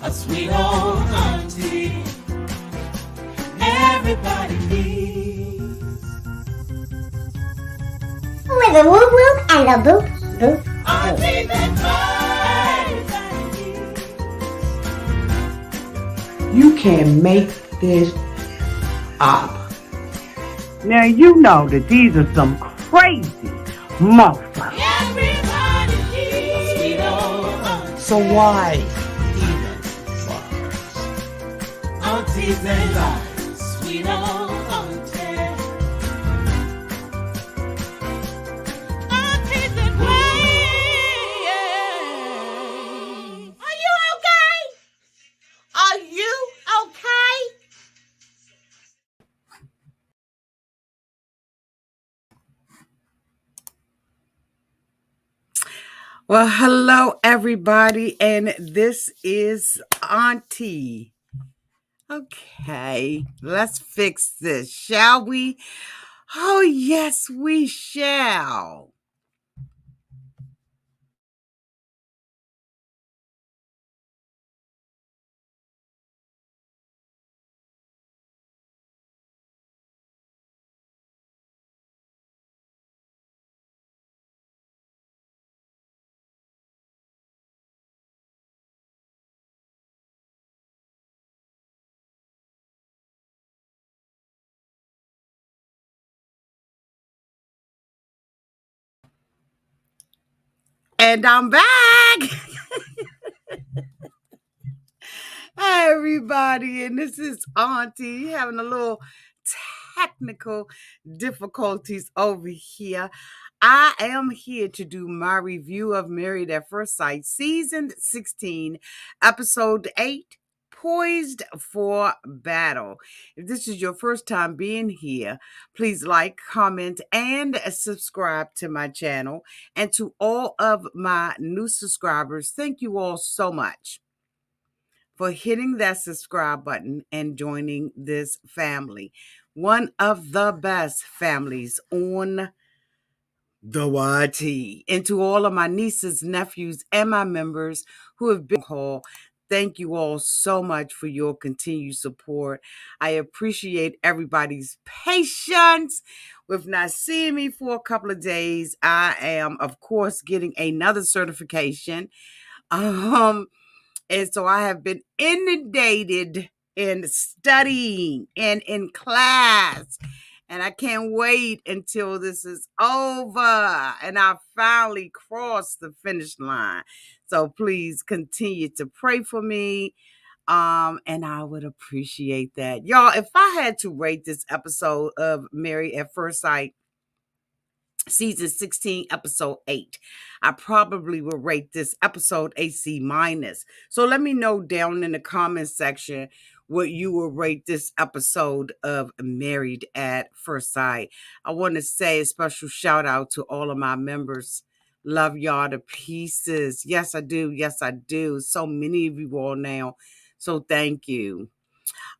a sweet old auntie everybody needs. With a whoop whoop and a boop boop. Auntie that You can't make this up. Now you know that these are some crazy motherfuckers. everybody needs a sweet old auntie. So why even try? Aunties and lives, sweet old auntie. Aunties and ways. Are you okay? Are you okay? Well, hello, everybody, and this is Auntie. Okay, let's fix this, shall we? Oh, yes, we shall. And I'm back. Hi, everybody, and this is Auntie having a little technical difficulties over here. I am here to do my review of Married at First Sight, Season 16, Episode 8, Poised for Battle. If this is your first time being here, please like, comment, and subscribe to my channel. And to all of my new subscribers, thank you all so much for hitting that subscribe button and joining this family. One of the best families on the YT. And to all of my nieces, nephews, and my members who have been called, thank you all so much for your continued support. I appreciate everybody's patience with not seeing me for a couple of days. I am, of course, getting another certification. And so I have been inundated in studying and in class. And I can't wait until this is over and I finally crossed the finish line. So please continue to pray for me. And I would appreciate that. Y'all, if I had to rate this episode of Married at First Sight, Season 16, Episode 8, I probably will rate this episode a C minus. So let me know down in the comment section what you will rate this episode of Married at First Sight. I want to say a special shout out to all of my members. Love y'all to pieces. Yes, I do. Yes, I do. So many of you all now. So thank you.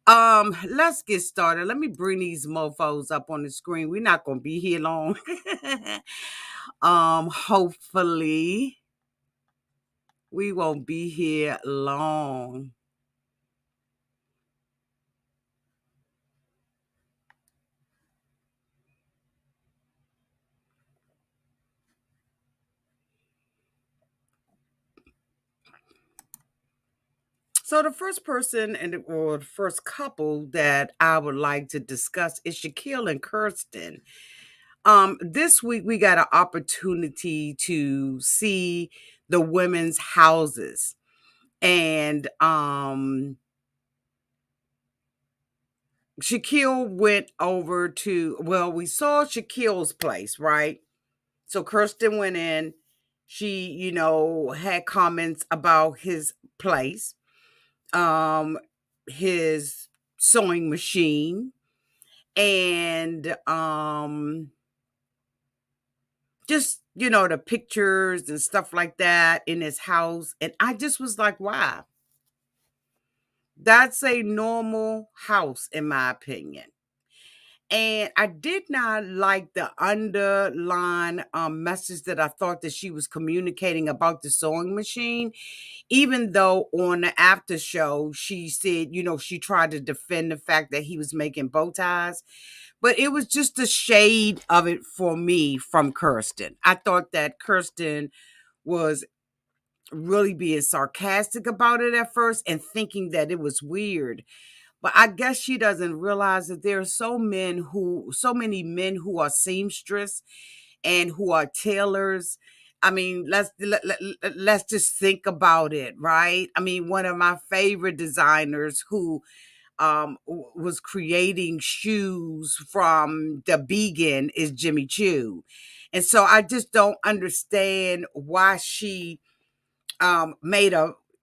Let's get started. Let me bring these mofos up on the screen. We're not gonna be here long. Hopefully we won't be here long. So the first person or the first couple that I would like to discuss is Shaquille and Kirsten. This week we got an opportunity to see the women's houses. And Shaquille went over to, well, we saw Shaquille's place, right? So Kirsten went in. She, had comments about his place, his sewing machine, and just, the pictures and stuff like that in his house. And I just was like, wow, that's a normal house, in my opinion. And I did not like the underline message that I thought that she was communicating about the sewing machine, even though on the after show, she said, she tried to defend the fact that he was making bow ties. But it was just a shade of it for me from Kirsten. I thought that Kirsten was really being sarcastic about it at first and thinking that it was weird. But I guess she doesn't realize that there are so many men who are seamstress and who are tailors. I mean, let's just think about it, right? I mean, one of my favorite designers who was creating shoes from the vegan is Jimmy Choo. And so I just don't understand why she made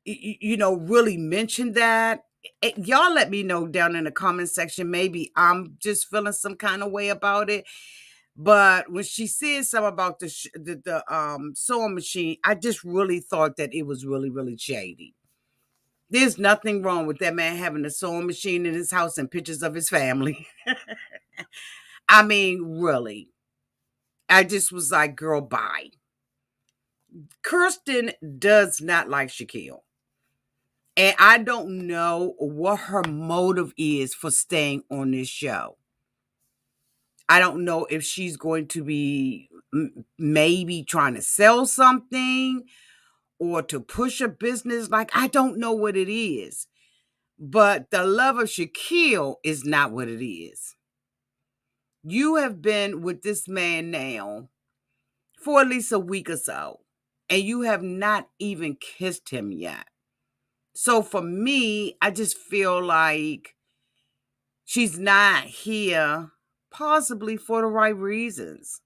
really mentioned that. Y'all let me know down in the comment section. Maybe I'm just feeling some kind of way about it. But when she said something about the sewing machine, I just really thought that it was really, really shady. There's nothing wrong with that man having a sewing machine in his house and pictures of his family. I mean, really. I just was like, girl, bye. Kirsten does not like Shaquille. And I don't know what her motive is for staying on this show. I don't know if she's going to be maybe trying to sell something or to push a business. Like, I don't know what it is. But the love of Shaquille is not what it is. You have been with this man now for at least a week or so, and you have not even kissed him yet. So for me, I just feel like she's not here possibly for the right reasons.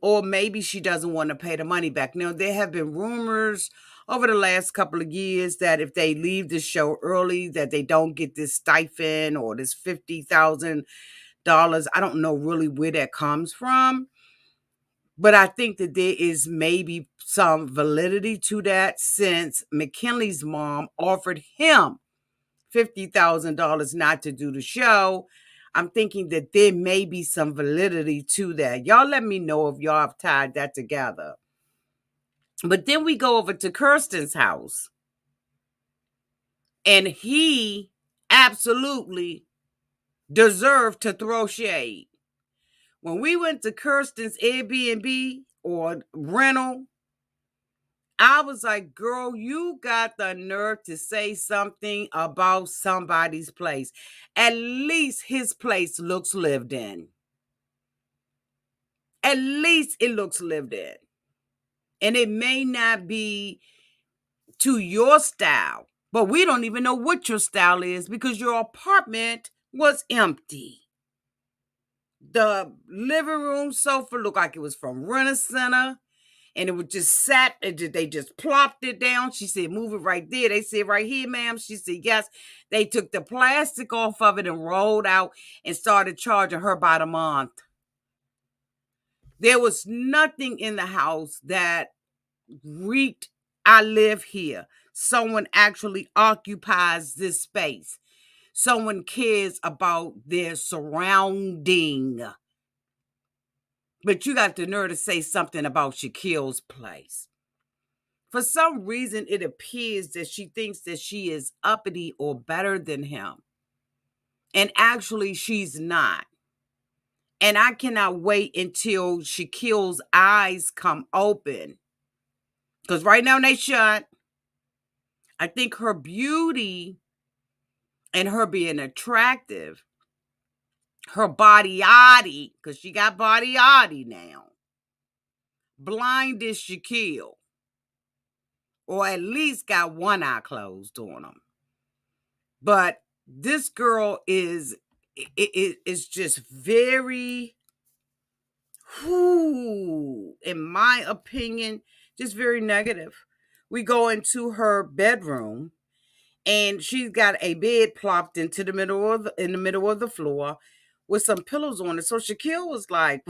Or maybe she doesn't want to pay the money back. Now, there have been rumors over the last couple of years that if they leave the show early, that they don't get this stipend or this $50,000. I don't know really where that comes from. But I think that there is maybe some validity to that, since McKinley's mom offered him $50,000 not to do the show. I'm thinking that there may be some validity to that. Y'all let me know if y'all have tied that together. But then we go over to Kirsten's house, and he absolutely deserved to throw shade. When we went to Kirsten's Airbnb or rental, I was like, girl, you got the nerve to say something about somebody's place. At least his place looks lived in. At least it looks lived in. And it may not be to your style, but we don't even know what your style is because your apartment was empty. The living room sofa looked like it was from Rent-A-Center. And it was just sat, they just plopped it down. She said, move it right there. They said, right here, ma'am. She said, yes. They took the plastic off of it and rolled out and started charging her by the month. There was nothing in the house that reeked, I live here. Someone actually occupies this space. Someone cares about their surrounding. But you got the nerve to say something about Shaquille's place. For some reason, it appears that she thinks that she is uppity or better than him. And actually, she's not. And I cannot wait until Shaquille's eyes come open. Because right now they shut. I think her beauty and her being attractive, her body-yaddy, because she got body-yaddy now, blinded Shaquille. Or at least got one eye closed on him. But this girl is just very, in my opinion, just very negative. We go into her bedroom, and she's got a bed plopped into the middle of the floor with some pillows on it. So Shaquille was like,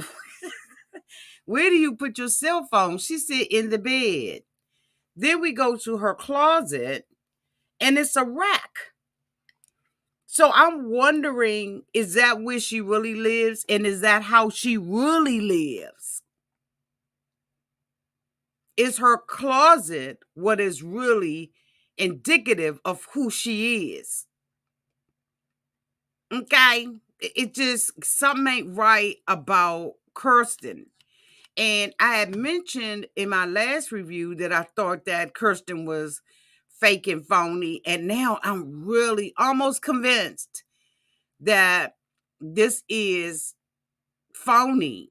"Where do you put your cell phone?" She said, "In the bed." Then we go to her closet, and it's a rack. So I'm wondering, is that where she really lives? And is that how she really lives? Is her closet what is really indicative of who she is? Okay. It just, something ain't right about Kirsten. And I had mentioned in my last review that I thought that Kirsten was fake and phony. And now I'm really almost convinced that this is phony.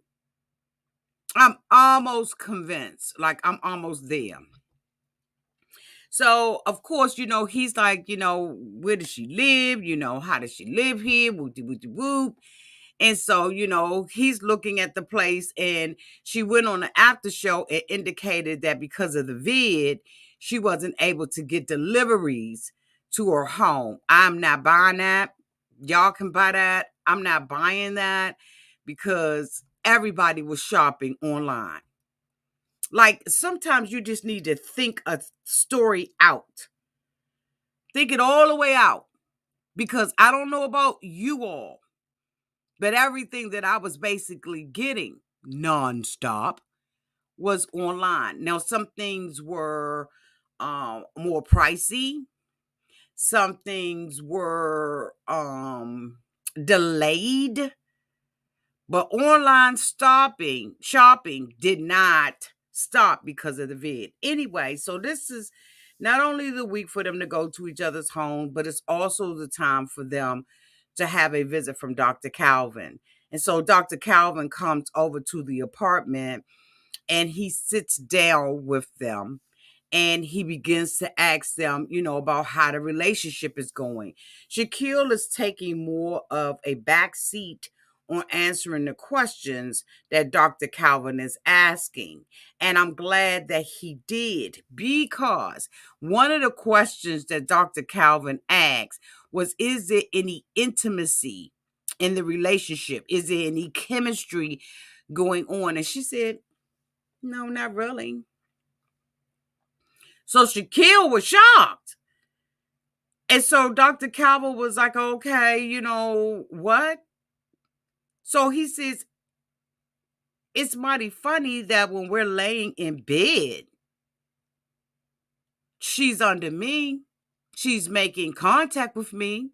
I'm almost convinced, like I'm almost there. So, of course, he's like, where does she live? How does she live here? Whoop, whoop, whoop. And so, he's looking at the place, and she went on the after show and indicated that because of the vid, she wasn't able to get deliveries to her home. I'm not buying that. Y'all can buy that. I'm not buying that because everybody was shopping online. Like, sometimes you just need to think a story out. Think it all the way out. Because I don't know about you all, but everything that I was basically getting nonstop was online. Now, some things were more pricey. Some things were delayed. But online shopping did not stop because of the vid. Anyway, so this is not only the week for them to go to each other's home, but it's also the time for them to have a visit from Dr. Calvin. And so Dr. Calvin comes over to the apartment and he sits down with them and he begins to ask them, about how the relationship is going. Shaquille is taking more of a back seat on answering the questions that Dr. Calvin is asking. And I'm glad that he did, because one of the questions that Dr. Calvin asked was, is there any intimacy in the relationship? Is there any chemistry going on? And she said, no, not really. So Shaquille was shocked. And so Dr. Calvin was like, okay, what? So he says, it's mighty funny that when we're laying in bed, she's under me. She's making contact with me.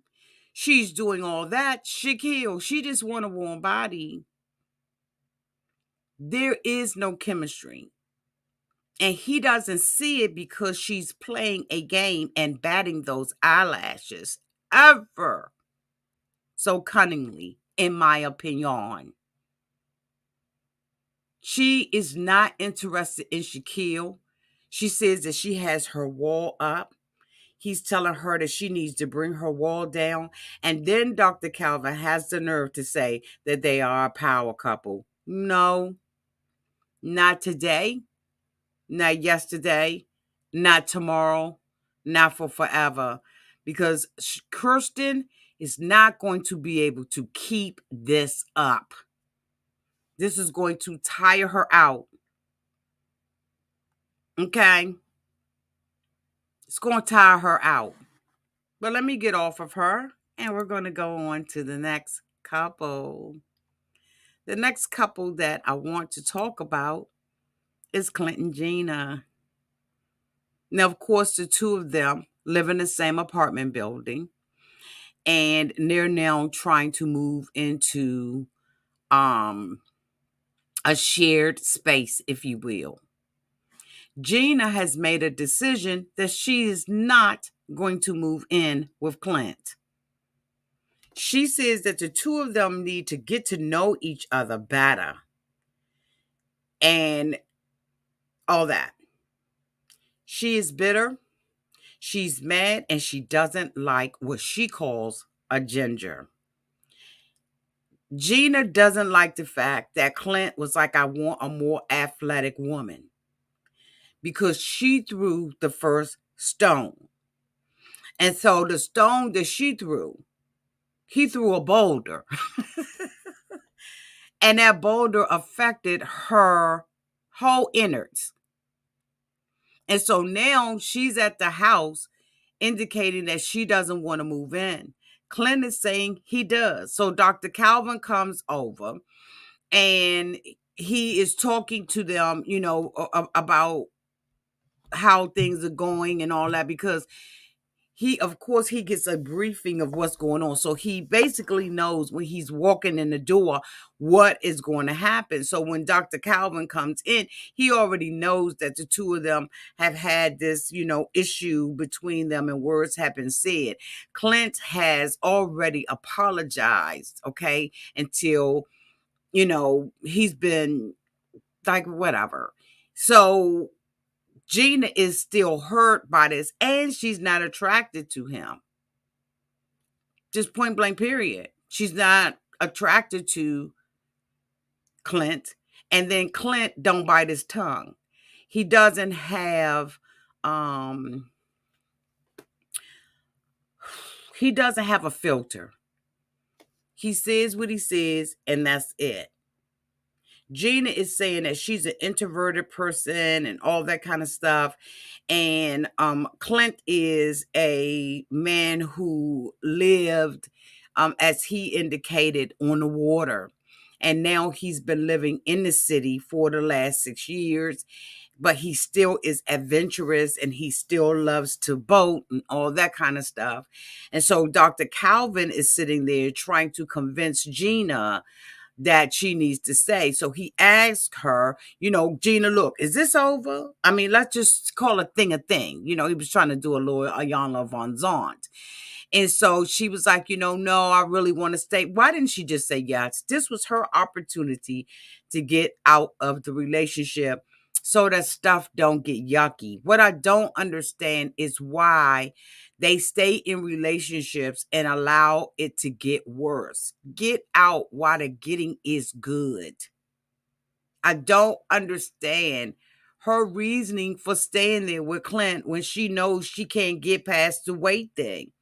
She's doing all that. Shaquille, she just want a warm body. There is no chemistry. And he doesn't see it because she's playing a game and batting those eyelashes ever so cunningly, in my opinion. She is not interested in Shaquille. She says that she has her wall up. He's telling her that she needs to bring her wall down. And then Dr. Calvin has the nerve to say that they are a power couple. No, not today, not yesterday, not tomorrow, not for forever. Because Kirsten is not going to be able to keep this up. This is going to tire her out. Okay? It's going to tire her out. But let me get off of her, and we're going to go on to the next couple. The next couple that I want to talk about is Clint and Gina. Now, of course, the two of them live in the same apartment building, and they're now trying to move into a shared space, if you will. Gina has made a decision that she is not going to move in with Clint. She says that the two of them need to get to know each other better and all that. She is bitter, she's mad, and she doesn't like what she calls a ginger. Gina doesn't like the fact that Clint was like, I want a more athletic woman, because she threw the first stone. And so the stone that she threw, he threw a boulder. And that boulder affected her whole innards. And so now she's at the house indicating that she doesn't want to move in. Clint is saying he does. So Dr. Calvin comes over and he is talking to them, about how things are going and all that, because of course, he gets a briefing of what's going on. So he basically knows when he's walking in the door what is going to happen. So when Dr. Calvin comes in, he already knows that the two of them have had this, issue between them and words have been said. Clint has already apologized, okay, until, he's been like, whatever. So Gina is still hurt by this, and she's not attracted to him. Just point blank, period. She's not attracted to Clint. And then Clint don't bite his tongue. He doesn't have a filter. He says what he says, and that's it. Gina is saying that she's an introverted person and all that kind of stuff. And Clint is a man who lived, as he indicated, on the water. And now he's been living in the city for the last 6 years. But he still is adventurous and he still loves to boat and all that kind of stuff. And so Dr. Calvin is sitting there trying to convince Gina that she needs to say. So he asked her, Gina, look, is this over? I mean, let's just call a thing a thing. He was trying to do a little Ayanna Von Zant. And so she was like, no, I really want to stay. Why didn't she just say yes? This was her opportunity to get out of the relationship so that stuff don't get yucky. What I don't understand is why they stay in relationships and allow it to get worse. Get out while the getting is good. I don't understand her reasoning for staying there with Clint when she knows she can't get past the weight thing.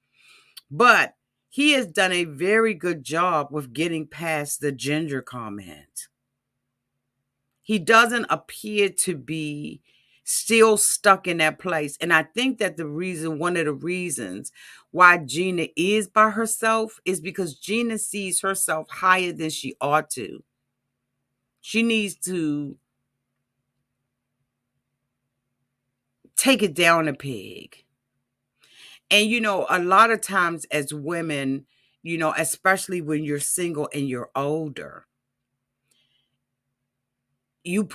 But he has done a very good job with getting past the gender comment. He doesn't appear to be still stuck in that place. And I think that one of the reasons why Gina is by herself is because Gina sees herself higher than she ought to. She needs to take it down a peg. And, a lot of times as women, especially when you're single and you're older, you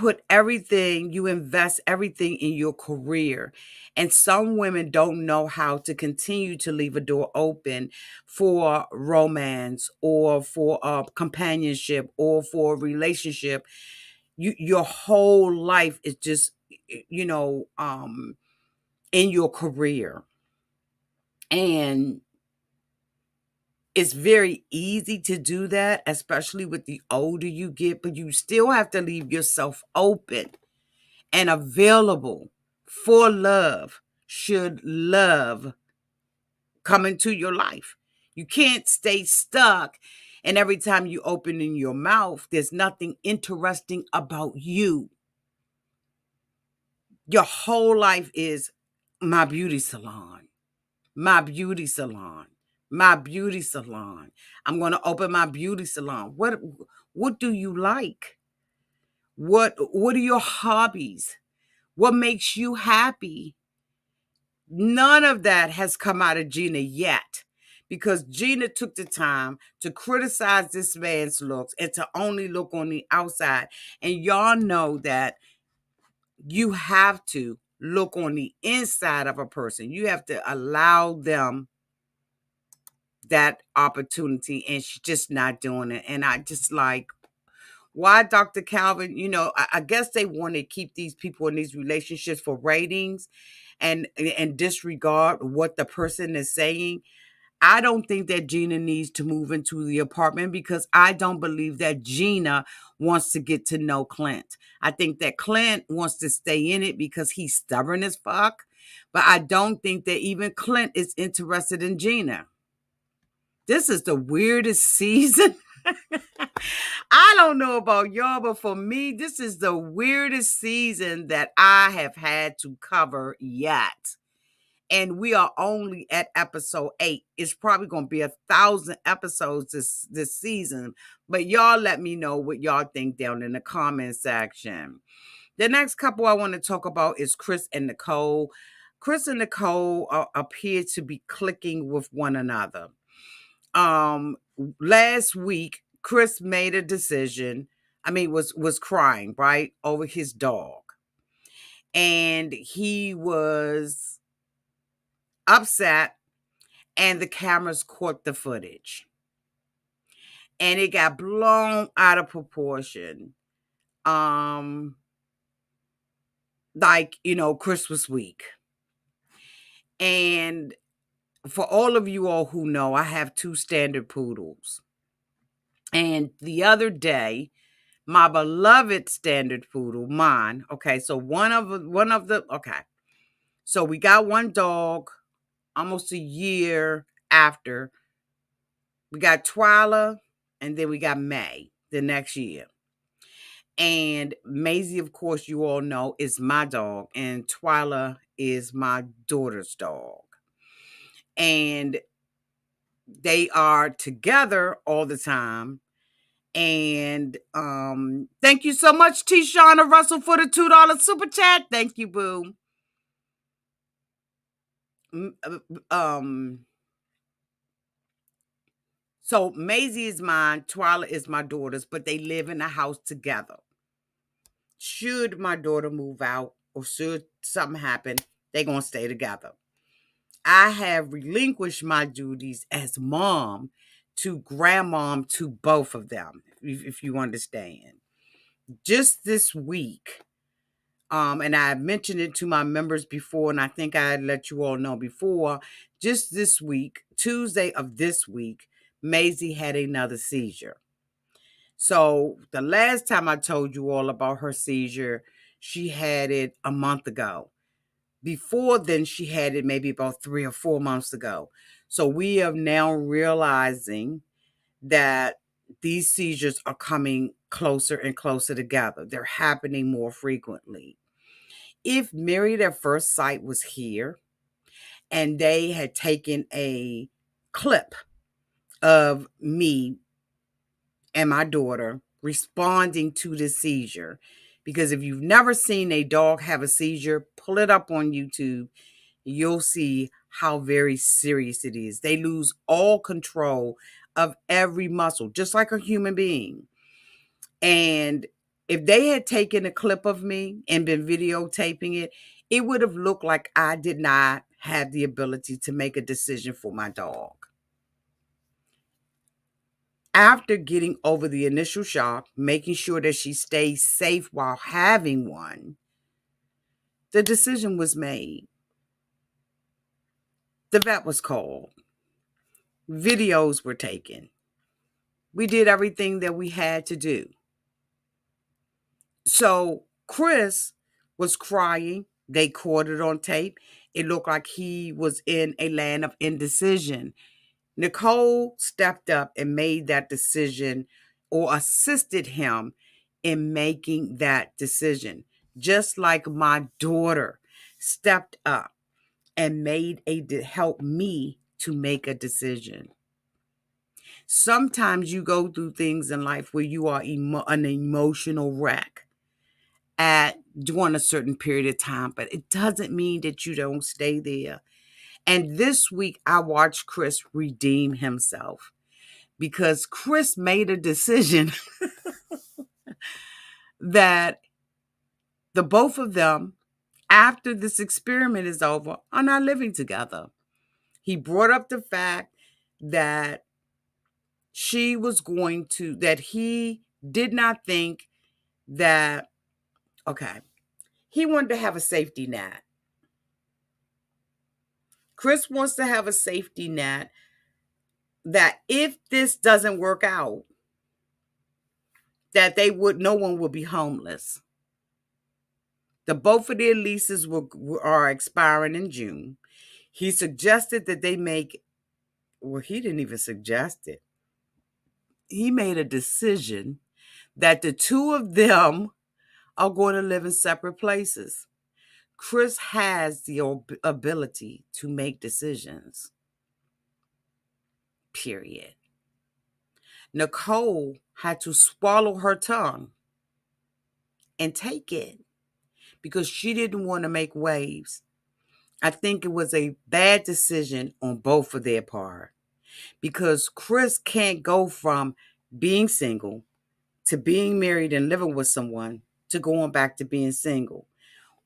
invest everything in your career. And some women don't know how to continue to leave a door open for romance or for companionship or for a relationship. Your whole life is just, in your career. And it's very easy to do that, especially with the older you get, but you still have to leave yourself open and available for love, should love come into your life. You can't stay stuck, and every time you open in your mouth, there's nothing interesting about you. Your whole life is my beauty salon, my beauty salon, my beauty salon. I'm going to open my beauty salon. What do you like? What are your hobbies? What makes you happy? None of that has come out of Gina yet, because Gina took the time to criticize this man's looks and to only look on the outside. And y'all know that you have to look on the inside of a person. You have to allow them that opportunity, and she's just not doing it. And I just like, why Dr. Calvin? I guess they want to keep these people in these relationships for ratings and disregard what the person is saying. I don't think that Gina needs to move into the apartment, because I don't believe that Gina wants to get to know Clint. I think that Clint wants to stay in it because he's stubborn as fuck. But I don't think that even Clint is interested in Gina. This is the weirdest season. I don't know about y'all, but for me, this is the weirdest season that I have had to cover yet. And we are only at episode 8. It's probably going to be 1,000 episodes this season. But y'all let me know what y'all think down in the comment section. The next couple I want to talk about is Chris and Nicole. Chris and Nicole appear to be clicking with one another. Last week, Chris made a decision. Was crying, right, over his dog. And he was upset, and the cameras caught the footage. And it got blown out of proportion. Chris was weak. And for all of you all who know, I have 2 standard poodles. And the other day, my beloved standard poodle, mine, okay, so so we got one dog almost a year after. We got Twyla, and then we got May the next year. And Maisie, of course, you all know, is my dog, and Twyla is my daughter's dog. And they are together all the time. And thank you so much, Tishana Russell, for the $2 super chat. Thank you, boo. So Maisie is mine, Twyla is my daughter's, but they live in a house together. Should my daughter move out or should something happen, they're going to stay together. I have relinquished my duties as mom to grandmom to both of them, if you understand. Just this week, and I mentioned it to my members before, and I think I let you all know before, just this week, Tuesday of this week, Maisie had another seizure. So the last time I told you all about her seizure, she had it a month ago. Before then, she had it maybe about 3 or 4 months ago. So we are now realizing that these seizures are coming closer and closer together. They're happening more frequently. If Married at First Sight was here and they had taken a clip of me and my daughter responding to the seizure, because if you've never seen a dog have a seizure, pull it up on YouTube. You'll see how very serious it is. They lose all control of every muscle, just like a human being. And if they had taken a clip of me and been videotaping it, it would have looked like I did not have the ability to make a decision for my dog. After getting over the initial shock, making sure that she stays safe while having one, the decision was made. The vet was called. Videos were taken. We did everything that we had to do. So Chris was crying. They caught it on tape. It looked like he was in a land of indecision. Nicole stepped up and made that decision, or assisted him in making that decision. Just like my daughter stepped up and helped me to make a decision. Sometimes you go through things in life where you are an emotional wreck during a certain period of time, but it doesn't mean that you don't stay there. And this week, I watched Chris redeem himself, because Chris made a decision that the both of them, after this experiment is over, are not living together. He brought up the fact that that he did not think that, he wanted to have a safety net. Chris wants to have a safety net that if this doesn't work out, that no one will be homeless. Both of their leases are expiring in June. He suggested that they he didn't even suggest it. He made a decision that the two of them are going to live in separate places. Chris has the ability to make decisions. Period. Nicole had to swallow her tongue and take it because she didn't want to make waves. I think it was a bad decision on both of their part because Chris can't go from being single to being married and living with someone to going back to being single.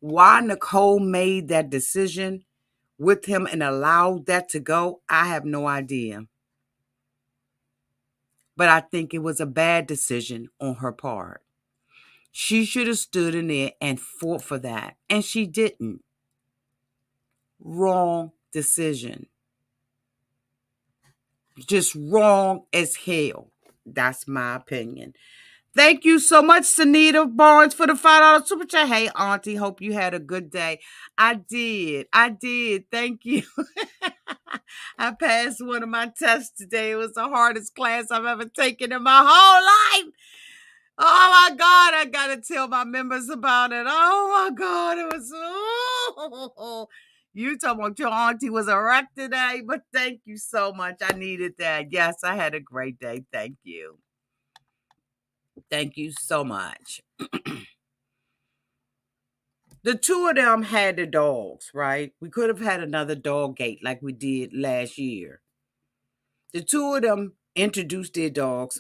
Why Nicole made that decision with him and allowed that to go, I have no idea. But I think it was a bad decision on her part. She should have stood in there and fought for that, and she didn't. Wrong decision. Just wrong as hell. That's my opinion. Thank you so much, Sunita Barnes, for the $5 super chat. Hey, Auntie, hope you had a good day. I did. Thank you. I passed one of my tests today. It was the hardest class I've ever taken in my whole life. Oh my God, I gotta tell my members about it. Oh my God, it was you talking about your auntie was a wreck today, but thank you so much. I needed that. Yes, I had a great day. Thank you. Thank you so much. The two of them had the dogs, right? We could have had another dog gate like we did last year. The two of them introduced their dogs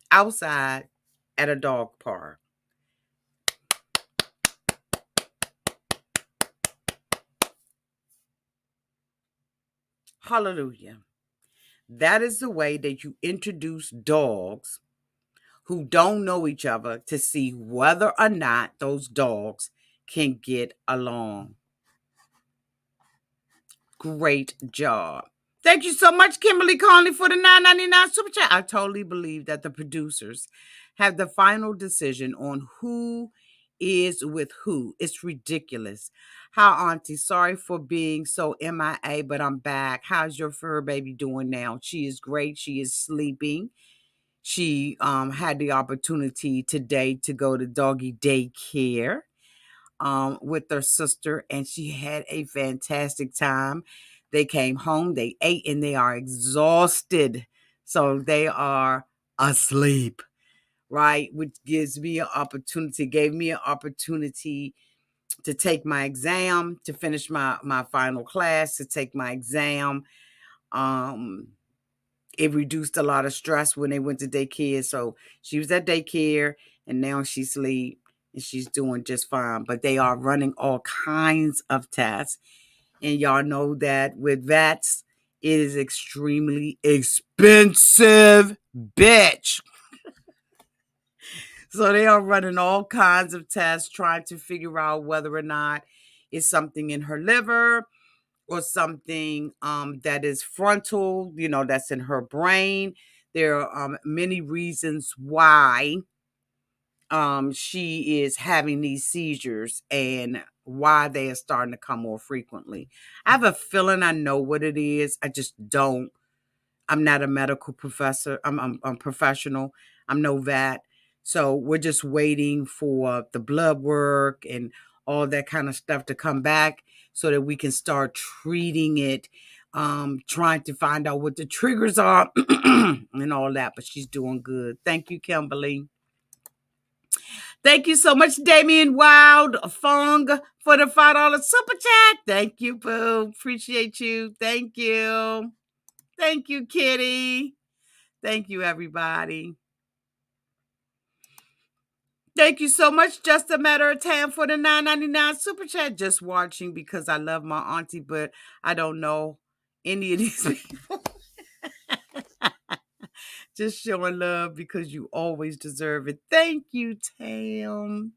outside at a dog park. Hallelujah. That is the way that you introduce dogs who don't know each other to see whether or not those dogs can get along. Great job. Thank you so much, Kimberly Conley, for the $9.99 super chat. I totally believe that the producers have the final decision on who is with who. It's ridiculous. Hi, Auntie. Sorry for being so MIA, but I'm back. How's your fur baby doing now? She is great. She is sleeping. She had the opportunity today to go to doggy daycare with her sister, and she had a fantastic time. They came home, they ate, and they are exhausted. So they are asleep, right? Which gave me an opportunity to take my exam, to finish my final class, to take my exam. It reduced a lot of stress when they went to daycare. So she was at daycare and now she's asleep and she's doing just fine. But they are running all kinds of tests. And y'all know that with vets, it is extremely expensive, bitch. So they are running all kinds of tests, trying to figure out whether or not it's something in her liver or something that is frontal, that's in her brain. There are many reasons why she is having these seizures and why they are starting to come more frequently. I have a feeling I know what it is. I just don't. I'm not a medical professor. I'm professional. I'm no vet. So we're just waiting for the blood work and all that kind of stuff to come back so that we can start treating it, trying to find out what the triggers are and all that. But she's doing good. Thank you, Kimberly. Thank you so much, Damian Wild Fong, for the $5 super chat. Thank you, Boo. Appreciate you. Thank you. Thank you, Kitty. Thank you, everybody. Thank you so much. Just a matter of time for the $9.99 super chat. Just watching because I love my auntie, but I don't know any of these people. Just showing love because you always deserve it. Thank you, Tam.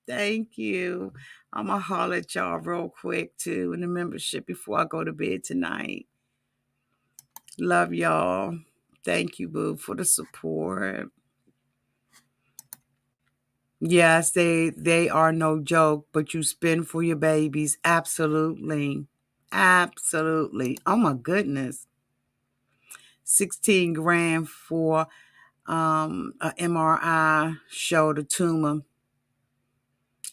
Thank you. I'm going to holler at y'all real quick, too, in the membership before I go to bed tonight. Love y'all. Thank you, boo, for the support. Yes, they are no joke, but you spend for your babies. Absolutely. Absolutely. Oh, my goodness. 16 grand for a MRI showed a tumor.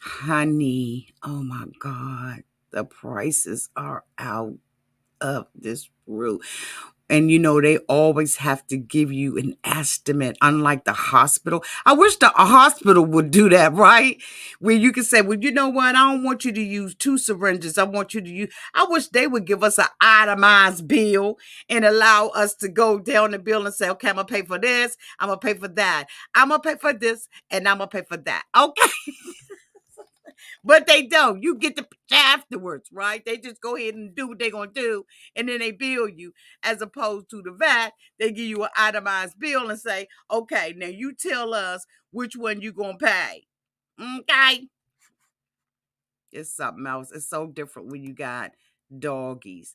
Honey, oh my God, the prices are out of this roof. And they always have to give you an estimate, unlike the hospital. I wish the hospital would do that, right? Where you can say, well, you know what? I don't want you to use 2 syringes. I want you to use, I wish they would give us an itemized bill and allow us to go down the bill and say, okay, I'm going to pay for this. I'm going to pay for that. I'm going to pay for this and I'm going to pay for that. Okay. But they don't. You get the afterwards, right? They just go ahead and do what they're going to do, and then they bill you. As opposed to the vet, they give you an itemized bill and say, okay, now you tell us which one you going to pay. Okay? It's something else. It's so different when you got doggies.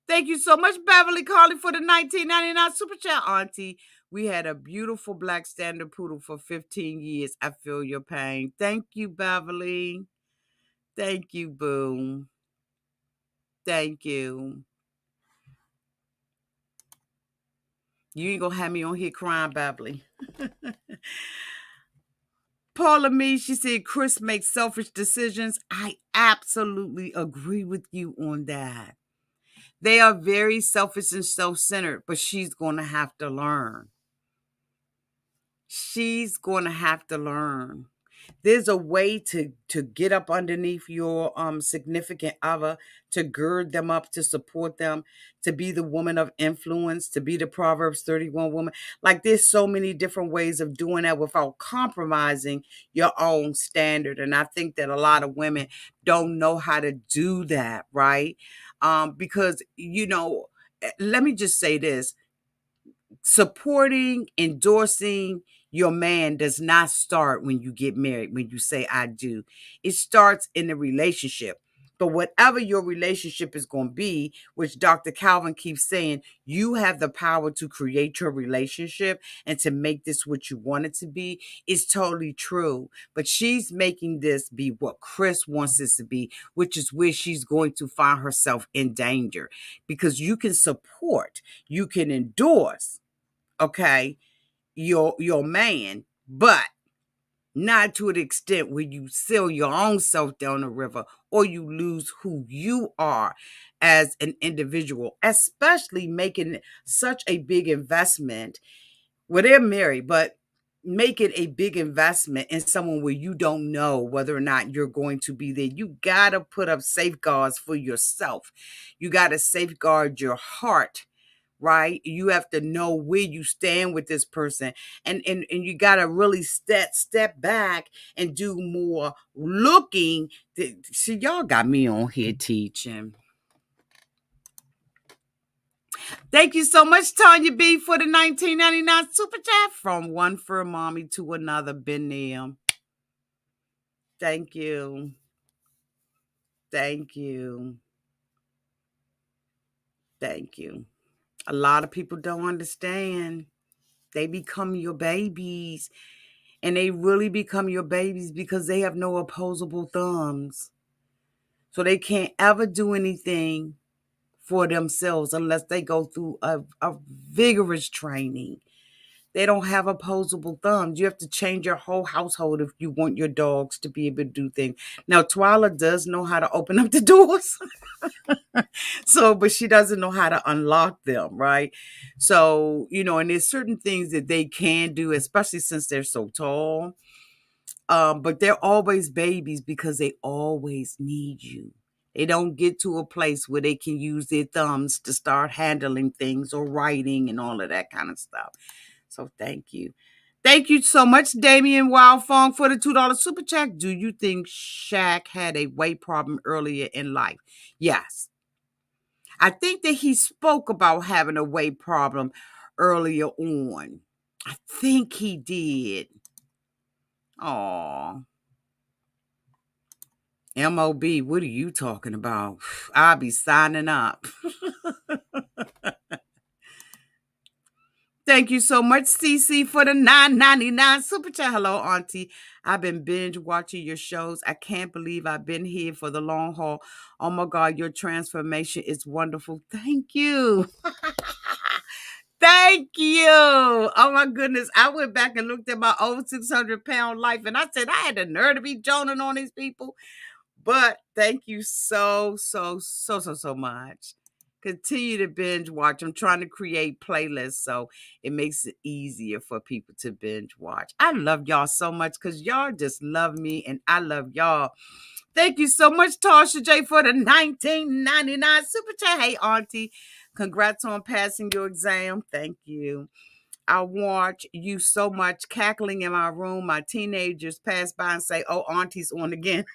Thank you so much, Beverly Carly, for the 1999 Super Chat, Auntie. We had a beautiful black standard poodle for 15 years. I feel your pain. Thank you, Beverly. Thank you, boo. Thank you. You ain't gonna have me on here crying, Beverly. Paula Me, she said, Chris makes selfish decisions. I absolutely agree with you on that. They are very selfish and self-centered, but she's gonna have to learn. She's gonna have to learn. There's a way to get up underneath your significant other, to gird them up, to support them, to be the woman of influence, to be the Proverbs 31 woman. Like, there's so many different ways of doing that without compromising your own standard. And I think that a lot of women don't know how to do that, right? Because let me just say this: supporting, endorsing your man does not start when you get married, when you say I do. It starts in the relationship. But whatever your relationship is going to be, which Dr. Calvin keeps saying, you have the power to create your relationship and to make this what you want it to be, is totally true. But she's making this be what Chris wants this to be, which is where she's going to find herself in danger. Because you can support, you can endorse, okay, your man, but not to an extent where you sell your own self down the river, or you lose who you are as an individual, especially making such a big investment. Well, they're married, but making a big investment in someone where you don't know whether or not you're going to be there. You got to put up safeguards for yourself. You got to safeguard your heart, right? You have to know where you stand with this person, and you got to really step back and do more looking. See, y'all got me on here teaching. Thank you so much, Tanya B, for the 1999 super chat. From one fur mommy to another, been there. Thank you. Thank you. Thank you. A lot of people don't understand. They become your babies. And they really become your babies because they have no opposable thumbs. So they can't ever do anything for themselves unless they go through a vigorous training. They don't have opposable thumbs. You have to change your whole household if you want your dogs to be able to do things. Now, Twyla does know how to open up the doors. But she doesn't know how to unlock them, right? So, and there's certain things that they can do, especially since they're so tall. But they're always babies because they always need you. They don't get to a place where they can use their thumbs to start handling things or writing and all of that kind of stuff. So thank you. Thank you so much, Damian Wildfong, for the $2 super chat. Do you think Shaq had a weight problem earlier in life? Yes. I think that he spoke about having a weight problem earlier on. I think he did. Aw. MOB, what are you talking about? I'll be signing up. Thank you so much, CC, for the $9.99 super chat. Hello, Auntie. I've been binge watching your shows. I can't believe I've been here for the long haul. Oh my God, your transformation is wonderful. Thank you. Thank Thank you. Oh my goodness. I went back and looked at my old 600-pound life and I said, I had the nerve to be joning on these people. But thank you so much. Continue to binge watch. I'm trying to create playlists so it makes it easier for people to binge watch. I love y'all so much because y'all just love me and I love y'all. Thank you so much, Tasha J, for the 1999 super chat. Hey, Auntie, congrats on passing your exam. Thank you. I watch you so much cackling in my room. My teenagers pass by and say, oh, Auntie's on again.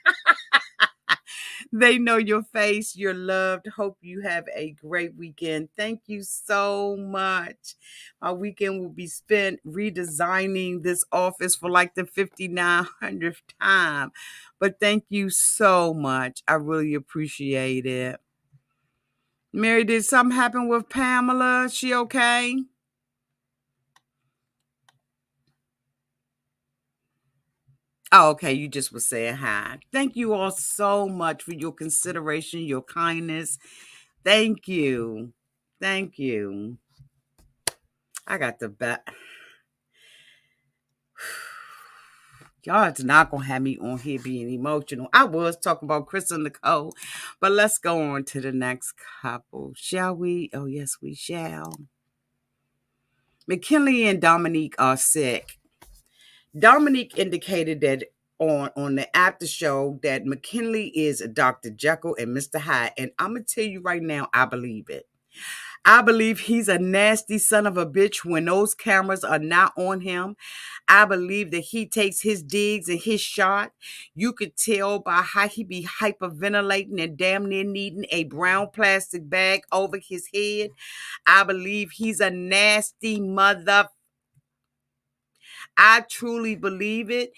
They know your face. You're loved. Hope you have a great weekend. Thank you so much. My weekend will be spent redesigning this office for like the 5900th time. But thank you so much. I really appreciate it. Mary, did something happen with Pamela? She okay? Oh, okay. You just were saying hi. Thank you all so much for your consideration, your kindness. Thank you. Thank you. I got the back. Y'all is not going to have me on here being emotional. I was talking about Chris and Nicole, but let's go on to the next couple. Shall we? Oh, yes, we shall. McKinley and Domynique are sick. Domynique indicated that on the after show that McKinley is Dr. Jekyll and Mr. Hyde. And I'm going to tell you right now, I believe it. I believe he's a nasty son of a bitch when those cameras are not on him. I believe that he takes his digs and his shot. You could tell by how he be hyperventilating and damn near needing a brown plastic bag over his head. I believe he's a nasty mother. I truly believe it.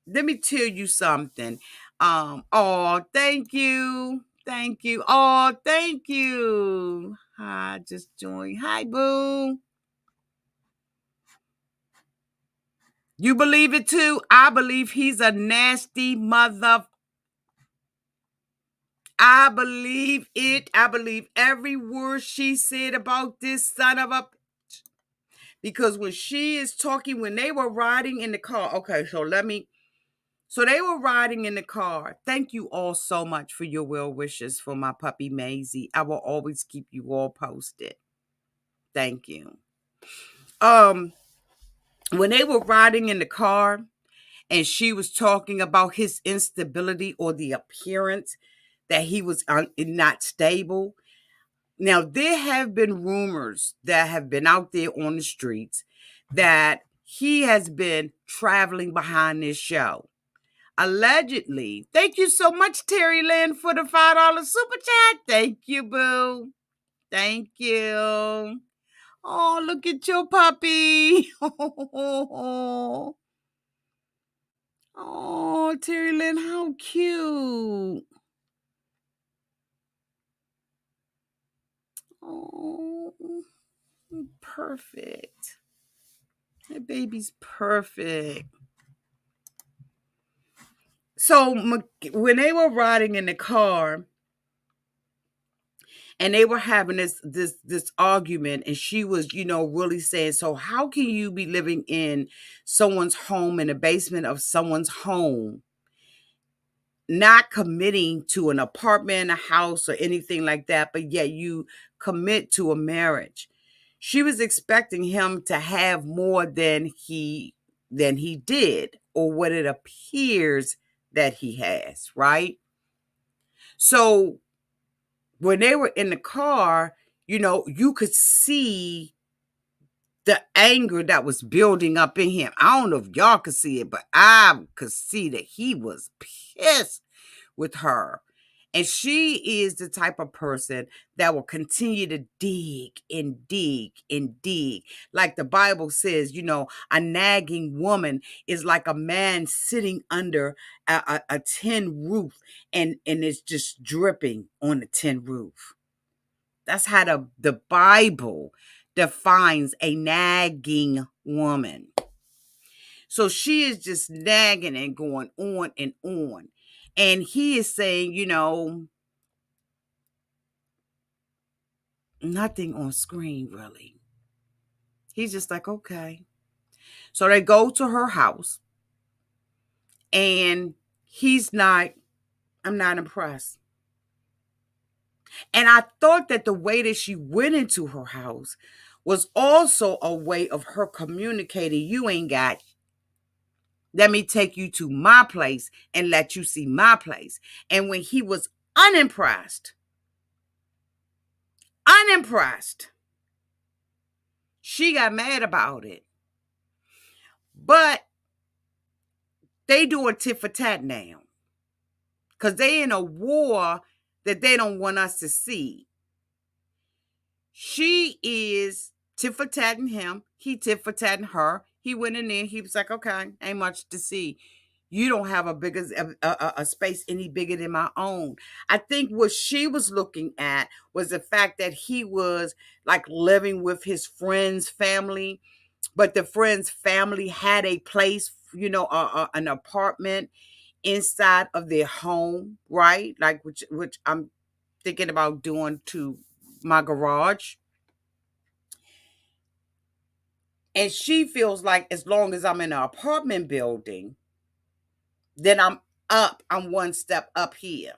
Let me tell you something. Oh, thank you. Thank you. Oh, thank you. I just joined. Hi, boo. You believe it too? I believe he's a nasty mother. I believe it. I believe every word she said about this son of a... Because when she is talking, when they were riding in the car, okay, so they were riding in the car. Thank you all so much for your well wishes for my puppy Maisie. I will always keep you all posted. Thank you. When they were riding in the car and she was talking about his instability or the appearance that he was not stable. Now, there have been rumors that have been out there on the streets that he has been traveling behind this show. Allegedly. Thank you so much, Terry Lynn, for the $5 super chat. Thank you, boo. Thank you. Oh, look at your puppy. Oh, Terry Lynn, how cute. Oh, perfect. That baby's perfect. So when they were riding in the car and they were having this argument and she was, really saying, so how can you be living in someone's home, in the basement of someone's home, not committing to an apartment, a house, or anything like that, but yet you commit to a marriage? She was expecting him to have more than he did, or what it appears that he has, right? So when they were in the car, you could see the anger that was building up in him. I don't know if y'all could see it, but I could see that he was pissed with her. And she is the type of person that will continue to dig and dig and dig. Like the Bible says, a nagging woman is like a man sitting under a tin roof and it's just dripping on the tin roof. That's how the Bible defines a nagging woman. So she is just nagging and going on and on. And he is saying, nothing on screen really. He's just like, okay. So they go to her house, and I'm not impressed. And I thought that the way that she went into her house was also a way of her communicating, you ain't got, let me take you to my place and let you see my place. And when he was unimpressed, she got mad about it. But they do a tit for tat now, because they in a war that they don't want us to see. She is tit for tatting him. He tit for tatting her. He went in there. He was like, okay, ain't much to see. You don't have a space any bigger than my own. I think what she was looking at was the fact that he was like living with his friend's family, but the friend's family had a place, an apartment inside of their home, right? Like which I'm thinking about doing to my garage. And she feels like as long as I'm in an apartment building, then I'm one step up here.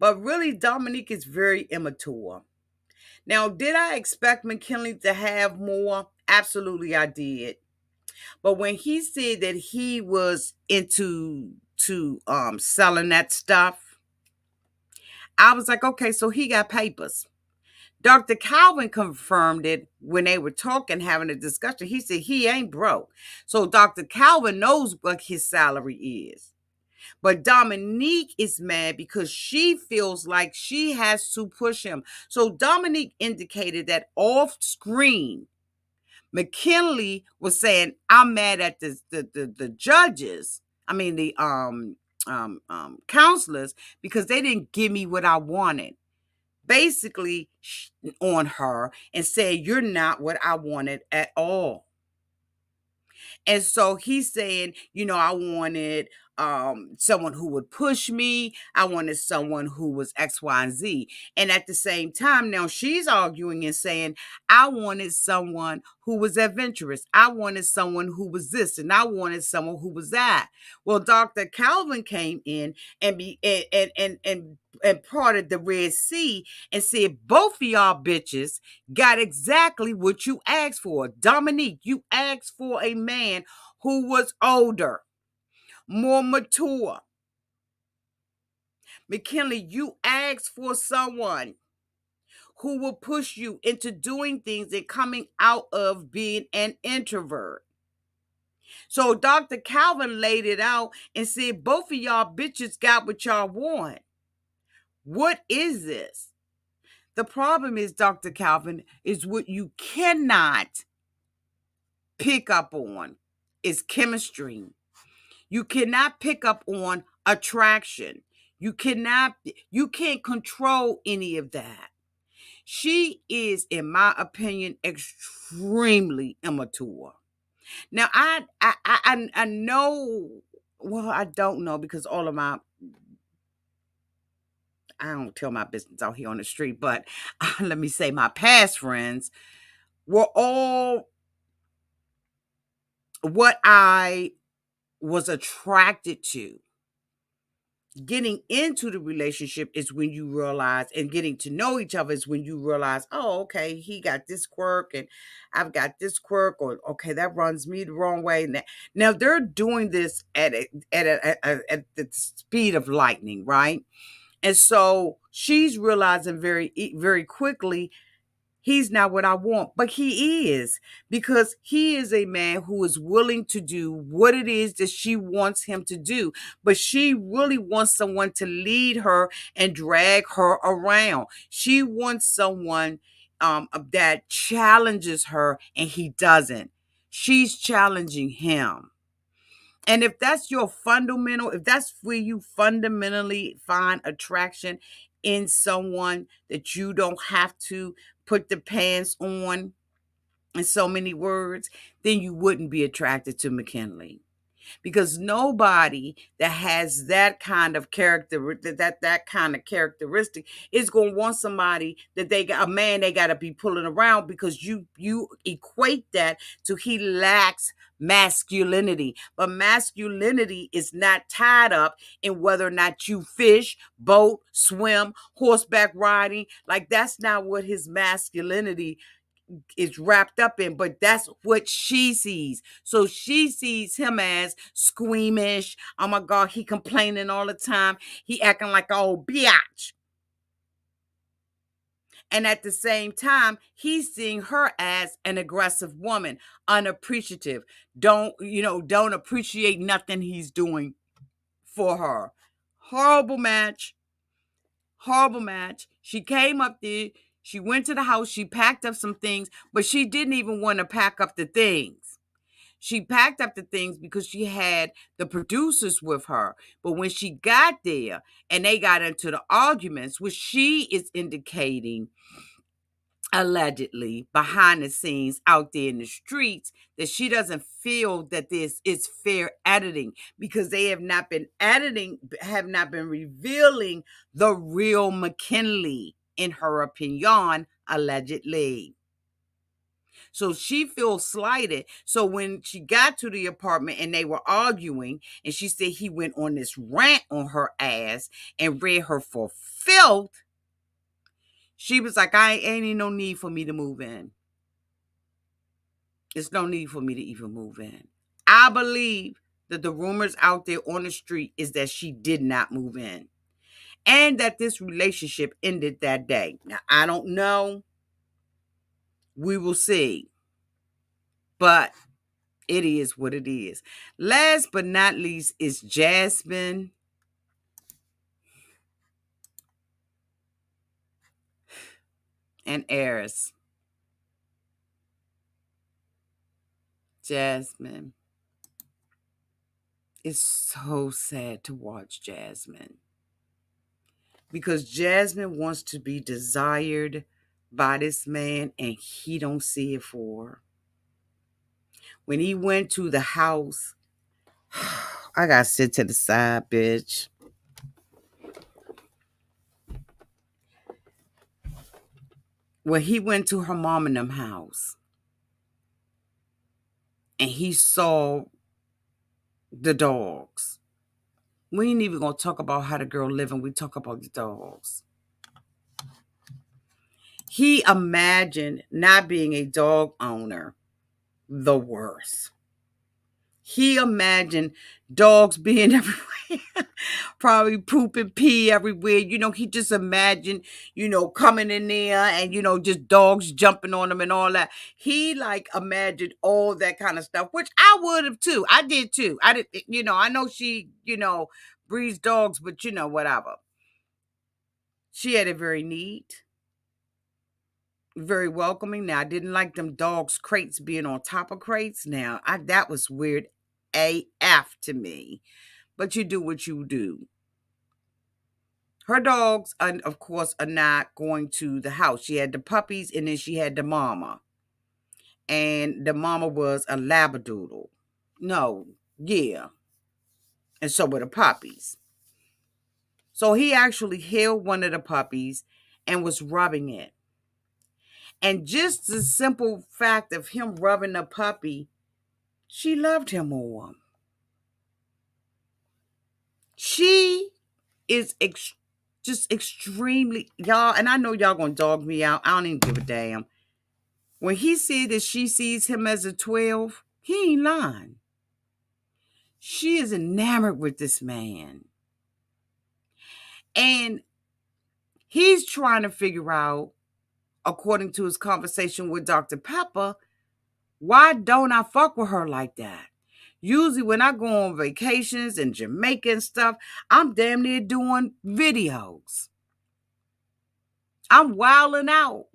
But really, Domynique is very immature. Now, did I expect MacKinley to have more? Absolutely, I did. But when he said that he was into selling that stuff, I was like, okay, so he got papers. Dr. Calvin confirmed it when they were talking, having a discussion. He said he ain't broke. So Dr. Calvin knows what his salary is. But Domynique is mad because she feels like she has to push him. So Domynique indicated that off screen, MacKinley was saying, I'm mad at the judges. I mean, the counselors, because they didn't give me what I wanted. Basically on her and said, you're not what I wanted at all. And so he's saying, I wanted someone who would push me. I wanted someone who was X, Y, and Z. And at the same time, now she's arguing and saying, I wanted someone who was adventurous. I wanted someone who was this, and I wanted someone who was that. Well, Dr. Calvin came in and parted the Red Sea and said, both of y'all bitches got exactly what you asked for. Domynique, you asked for a man who was older, more mature. MacKinley, you asked for someone who will push you into doing things and coming out of being an introvert. So Dr. Calvin laid it out and said, both of y'all bitches got what y'all want. What is this? The problem is, Dr. Calvin, is what you cannot pick up on is chemistry. You cannot pick up on attraction. You can't control any of that. She is, in my opinion, extremely immature. Now, I know, well, I don't know, because all of I don't tell my business out here on the street, but let me say my past friends were all what I was attracted to. Getting into the relationship is when you realize, and getting to know each other is when you realize, oh, okay, he got this quirk and I've got this quirk, or okay, that runs me the wrong way. Now they're doing this at the speed of lightning, right? And so she's realizing very, very quickly, he's not what I want, but he is, because he is a man who is willing to do what it is that she wants him to do. But she really wants someone to lead her and drag her around. She wants someone that challenges her, and he doesn't. She's challenging him. And if that's if that's where you fundamentally find attraction in someone, that you don't have to put the pants on, in so many words, then you wouldn't be attracted to MacKinley. because nobody that has that kind of character, that kind of characteristic, is going to want somebody that they got, a man they got to be pulling around, because you equate that to he lacks masculinity. But masculinity is not tied up in whether or not you fish, boat, swim, horseback riding. Like, that's not what his masculinity is wrapped up in, but that's what she sees. So she sees him as squeamish. Oh my God, he complaining all the time. He acting like an old biatch. And at the same time, he's seeing her as an aggressive woman, unappreciative. Don't appreciate nothing he's doing for her. Horrible match. Horrible match. She came up there. She went to the house. She packed up some things, but she didn't even want to pack up the things. She packed up the things because she had the producers with her. But when she got there and they got into the arguments, which she is indicating allegedly behind the scenes out there in the streets, that she doesn't feel that this is fair editing, because they have not been revealing the real McKinley, in her opinion, allegedly. So she feels slighted. So when she got to the apartment and they were arguing, and she said he went on this rant on her ass and read her for filth, she was like, ain't even no need for me to move in. There's no need for me to even move in. I believe that the rumors out there on the street is that she did not move in, and that this relationship ended that day. Now, I don't know. We will see. But it is what it is. Last but not least is Jasmine and Arris. Jasmine. It's so sad to watch Jasmine, because Jasmine wants to be desired by this man and he don't see it for her. When he went to the house, I gotta sit to the side, bitch. When he went to her mom and them house and he saw the dogs. We ain't even gonna talk about how the girl living. We talk about the dogs. He imagined not being a dog owner the worst. He imagined dogs being everywhere, probably poop and pee everywhere. He just imagined, coming in there and, just dogs jumping on them and all that. He imagined all that kind of stuff, which I would have too. I did too. I did, I know she, breeds dogs, but whatever. She had it very neat, very welcoming. Now, I didn't like them dogs' crates being on top of crates. Now, that was weird AF to me. But you do what you do. Her dogs, of course, are not going to the house. She had the puppies, and then she had the mama. And the mama was a labradoodle. No, yeah. And so were the puppies. So he actually held one of the puppies and was rubbing it. And just the simple fact of him rubbing the puppy, she loved him more. She is just extremely, y'all, and I know y'all gonna dog me out. I don't even give a damn. When he said that she sees him as a 12, he ain't lying. She is enamored with this man. And he's trying to figure out, according to his conversation with Dr. Pepper, why don't I fuck with her like that? Usually when I go on vacations in Jamaica and stuff, I'm damn near doing videos. I'm wilding out.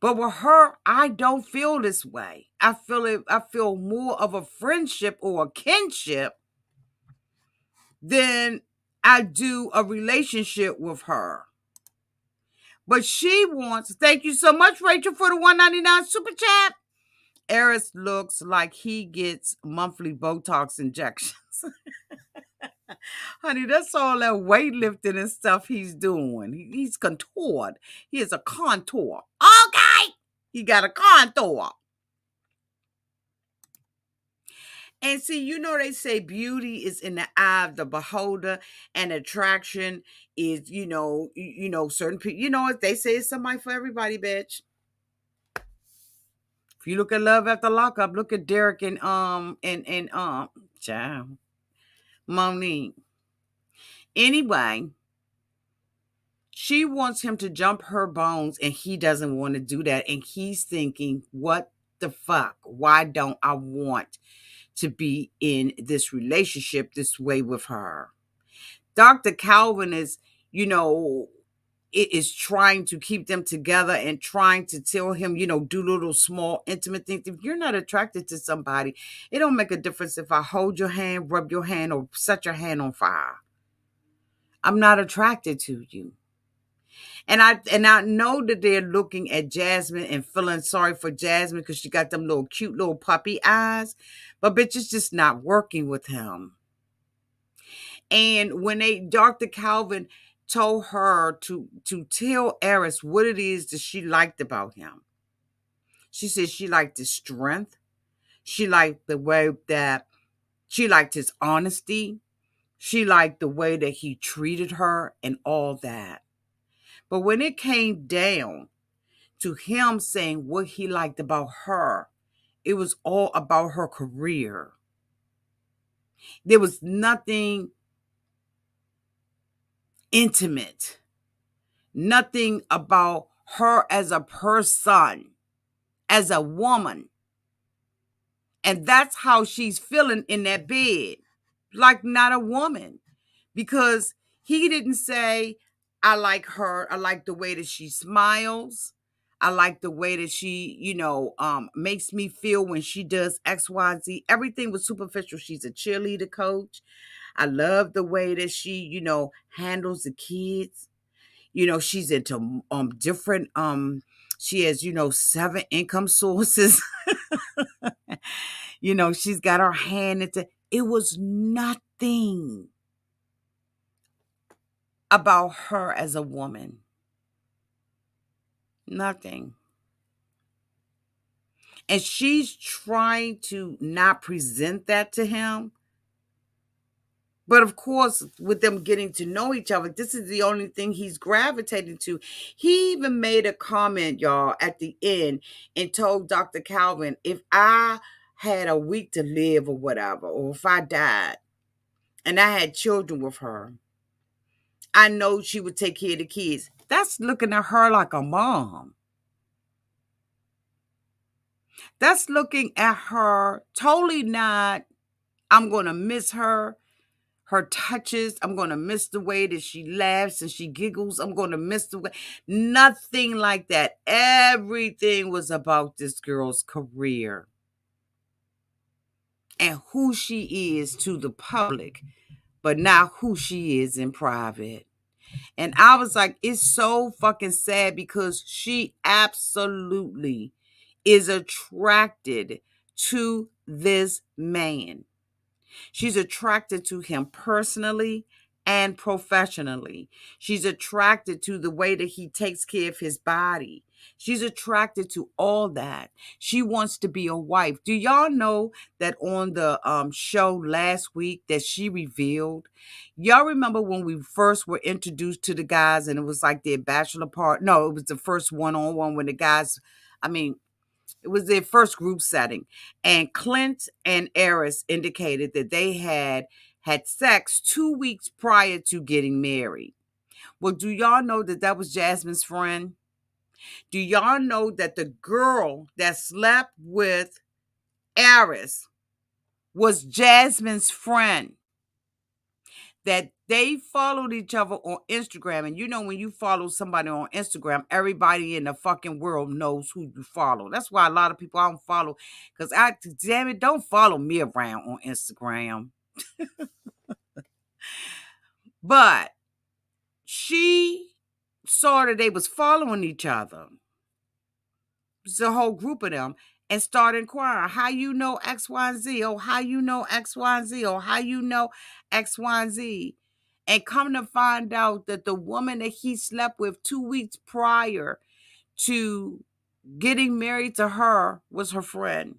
But with her, I don't feel this way. I feel more of a friendship or a kinship than I do a relationship with her. But she wants, thank you so much, Rachel, for the $1.99 super chat. Arris looks like he gets monthly Botox injections. Honey, that's all that weightlifting and stuff he's doing. He's contoured. He is a contour. Okay. He got a contour. And see, they say beauty is in the eye of the beholder, and attraction is, certain people, they say it's somebody for everybody, bitch. If you look at Love After Lockup, look at Derek and child, Monique. Anyway, she wants him to jump her bones, and he doesn't want to do that. And he's thinking, what the fuck? Why don't I want to be in this relationship this way with her? Dr. Calvin is, it is trying to keep them together and trying to tell him, do little small intimate things. If you're not attracted to somebody, it don't make a difference if I hold your hand, rub your hand, or set your hand on fire. I'm not attracted to you. And I know that they're looking at Jasmine and feeling sorry for Jasmine because she got them little cute little puppy eyes. But bitch, it's just not working with him. And when Dr. Calvin told her to tell Arris what it is that she liked about him. She said she liked his strength. She liked the way that she liked his honesty. She liked the way that he treated her and all that. But when it came down to him saying what he liked about her, it was all about her career. There was nothing intimate, nothing about her as a person, as a woman. And that's how she's feeling in that bed, like not a woman. Because he didn't say, I like her. I like the way that she smiles. I like the way that she, makes me feel when she does X, Y, Z. Everything was superficial. She's a cheerleader coach. I love the way that she, handles the kids. She's into different she has, 7 income sources. She's got her hand into it. Was nothing about her as a woman. Nothing. And she's trying to not present that to him. But of course, with them getting to know each other, this is the only thing he's gravitating to. He even made a comment, y'all, at the end and told Dr. Calvin, if I had a week to live or whatever, or if I died and I had children with her, I know she would take care of the kids. That's looking at her like a mom. That's looking at her totally not, I'm going to miss her touches. I'm going to miss the way that she laughs and she giggles. I'm going to miss the way. Nothing like that. Everything was about this girl's career and who she is to the public, but not who she is in private. And I was like, it's so fucking sad because she absolutely is attracted to this man. She's attracted to him personally and professionally. She's attracted to the way that he takes care of his body. She's attracted to all that. She wants to be a wife. Do y'all know that on the show last week that she revealed? Y'all remember when we first were introduced to the guys and it was like their bachelor part? No, it was the first one-on-one when the guys, it was their first group setting. And Clint and Arris indicated that they had sex 2 weeks prior to getting married. Well, do y'all know that that was Jasmine's friend? Do y'all know that the girl that slept with Arris was Jasmine's friend? That they followed each other on Instagram. And when you follow somebody on Instagram, everybody in the fucking world knows who you follow. That's why a lot of people I don't follow. Because damn it, don't follow me around on Instagram. But she saw that they was following each other. It was a whole group of them. and start inquiring. How you know X, Y, and Z? Oh, how you know X, Y, and Z? Oh, how you know X, Y, and Z? And come to find out that the woman that he slept with 2 weeks prior to getting married to her was her friend.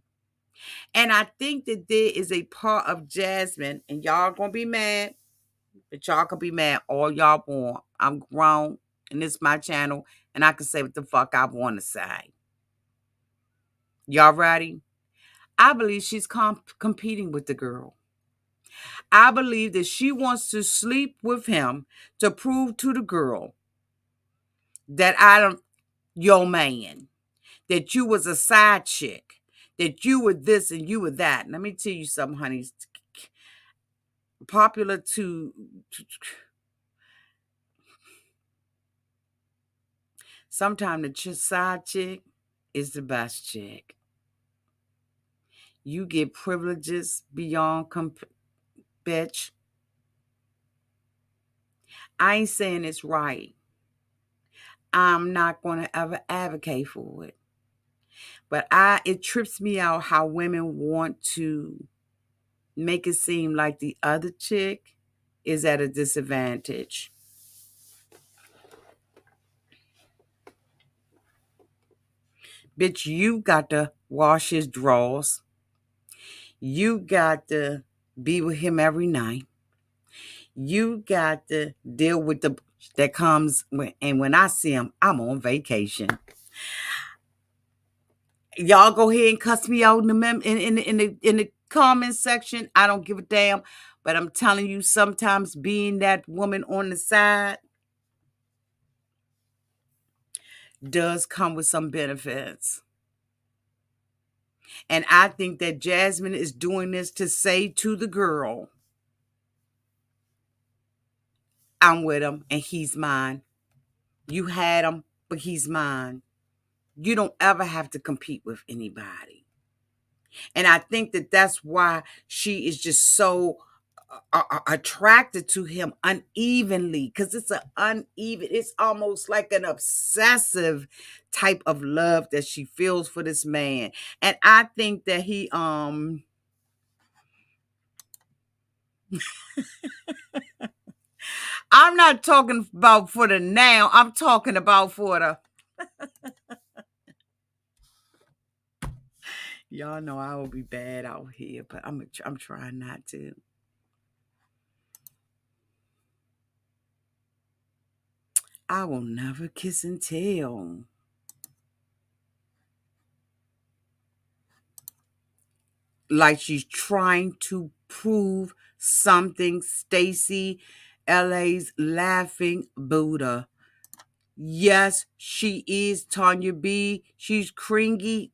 And I think that there is a part of Jasmine, and y'all gonna be mad, but y'all can be mad all y'all want. I'm grown, and this is my channel, and I can say what the fuck I want to say. Y'all ready? I believe she's competing with the girl. I believe that she wants to sleep with him to prove to the girl that I don't, your man, that you was a side chick, that you were this and you were that. Let me tell you something, honey. Popular to sometimes the side chick is the best chick. You get privileges beyond bitch. I ain't saying it's right. I'm not going to ever advocate for it. But it trips me out how women want to make it seem like the other chick is at a disadvantage. Bitch, you got to wash his drawers. You got to be with him every night. You got to deal with the that comes when, and when I see him, I'm on vacation. Y'all go ahead and cuss me out in the comment section. I don't give a damn. But I'm telling you, sometimes being that woman on the side does come with some benefits. And I think that Jasmine is doing this to say to the girl, I'm with him and he's mine. You had him, but he's mine. You don't ever have to compete with anybody. And I think that that's why she is just so attracted to him unevenly, because it's an uneven, it's almost like an obsessive type of love that she feels for this man. And I think that he I'm not talking about for the now, I'm talking about for the y'all know I will be bad out here, but I'm trying not to. I will never kiss and tell. Like she's trying to prove something. Stacy, LA's laughing Buddha. Yes, she is Tanya B. She's cringy.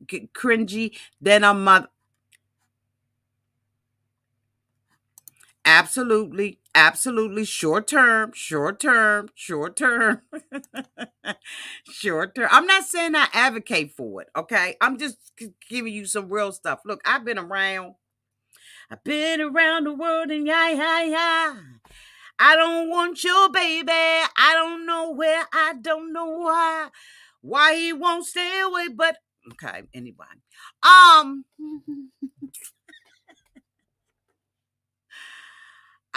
Then a mother. Absolutely. Short term. Short term. Short term. I'm not saying I advocate for it, okay? I'm just giving you some real stuff. Look, I've been around the world and yeah. I don't want your baby. I don't know where. I don't know why. Why he won't stay away, but okay, anyway.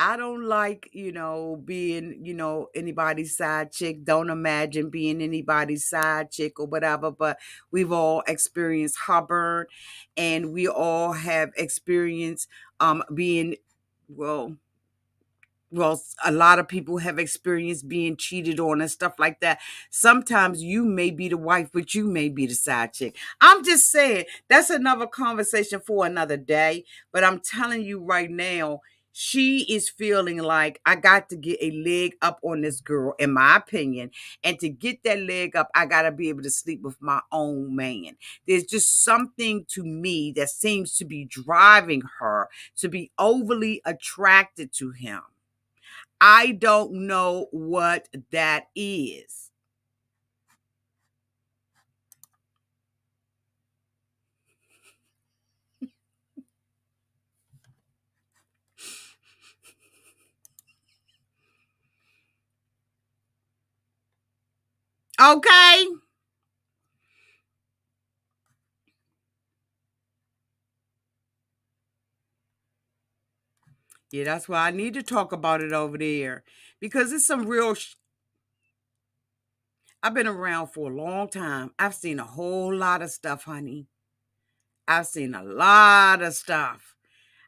I don't like, being, anybody's side chick. Don't imagine being anybody's side chick or whatever, but we've all experienced heartburn and we all have experienced being, well, a lot of people have experienced being cheated on and stuff like that. Sometimes you may be the wife, but you may be the side chick. I'm just saying that's another conversation for another day. But I'm telling you right now, she is feeling like I got to get a leg up on this girl, in my opinion. And to get that leg up, I got to be able to sleep with my own man. There's just something to me that seems to be driving her to be overly attracted to him. I don't know what that is. Okay? Yeah, that's why I need to talk about it over there. Because it's some real I've been around for a long time. I've seen a whole lot of stuff, honey. I've seen a lot of stuff.